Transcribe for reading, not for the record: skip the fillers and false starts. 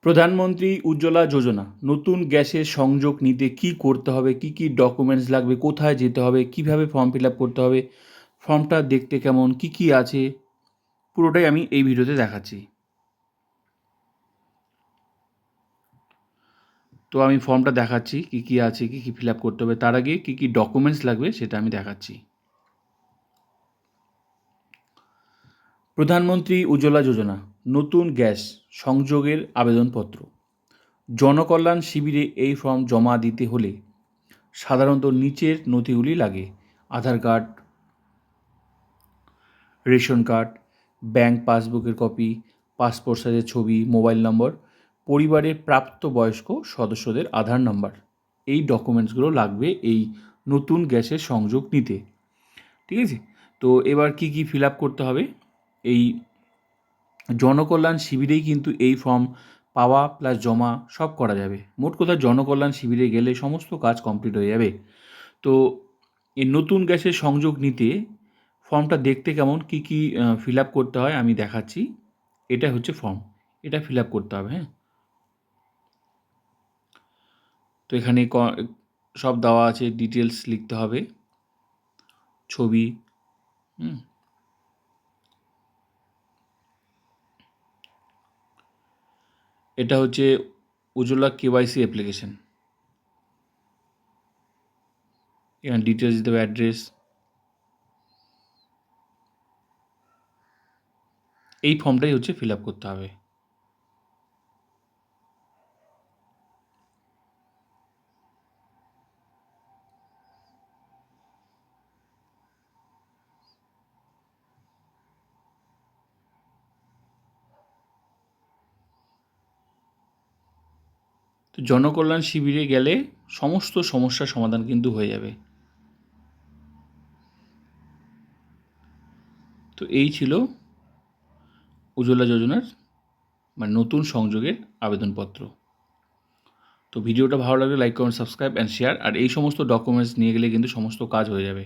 প্রধানমন্ত্রী উজ্জ্বলা যোজনা নতুন গ্যাসের সংযোগ নিতে কী করতে হবে, কী কী ডকুমেন্টস লাগবে, কোথায় যেতে হবে, কীভাবে ফর্ম ফিল আপ করতে হবে, ফর্মটা দেখতে কেমন, কী কী আছে, পুরোটাই আমি এই ভিডিওতে দেখাচ্ছি। তো আমি ফর্মটা দেখাচ্ছি, কী কী আছে, কী কী ফিল আপ করতে হবে, তার আগে কী কী ডকুমেন্টস লাগবে সেটা আমি দেখাচ্ছি। প্রধানমন্ত্রী উজ্জ্বলা যোজনা নতুন গ্যাস সংযোগের আবেদনপত্র। জনকল্যাণ শিবিরে এই ফর্ম জমা দিতে হলে সাধারণত নিচের নথিগুলি লাগে: আধার কার্ড, রেশন কার্ড, ব্যাংক পাসবুকের কপি, পাসপোর্ট সাইজের ছবি, মোবাইল নম্বর, পরিবারের প্রাপ্তবয়স্ক সদস্যদের আধার নম্বর। এই ডকুমেন্টসগুলো লাগবে এই নতুন গ্যাসের সংযোগ নিতে। ঠিক আছে, তো এবার কি কি ফিল আপ করতে হবে? এই জনকল্যাণ শিবিরেই কিন্তু এই ফর্ম পাওয়া প্লাস জমা সব করা যাবে। মোট কথা জনকল্যাণ শিবিরে গেলে সমস্ত কাজ কমপ্লিট হয়ে যাবে। তো এই নতুন গ্যাসের সংযোগ নিতে ফর্মটা দেখতে কেমন, কী কী ফিল আপ করতে হয় আমি দেখাচ্ছি। এটা হচ্ছে ফর্ম, এটা ফিল আপ করতে হবে। হ্যাঁ, তো এখানে সব দেওয়া আছে, ডিটেলস লিখতে হবে, ছবি। এটা হচ্ছে উজ্জ্বলা কেওয়াইসি অ্যাপ্লিকেশন। এখানে ডিটেলস দিতে হবে, অ্যাড্রেস। এই ফর্মটাই হচ্ছে ফিল আপ করতে হবে। তো জনকল্যাণ শিবিরে গেলে সমস্ত সমস্যার সমাধান কিন্তু হয়ে যাবে। তো এই ছিল উজ্জ্বলা যোজনার নতুন সংযোগের আবেদনপত্র। তো ভিডিওটা ভালো লাগলে like, comment, subscribe and share. আর এই সমস্ত ডকুমেন্টস নিয়ে গেলে কিন্তু সমস্ত কাজ হয়ে যাবে।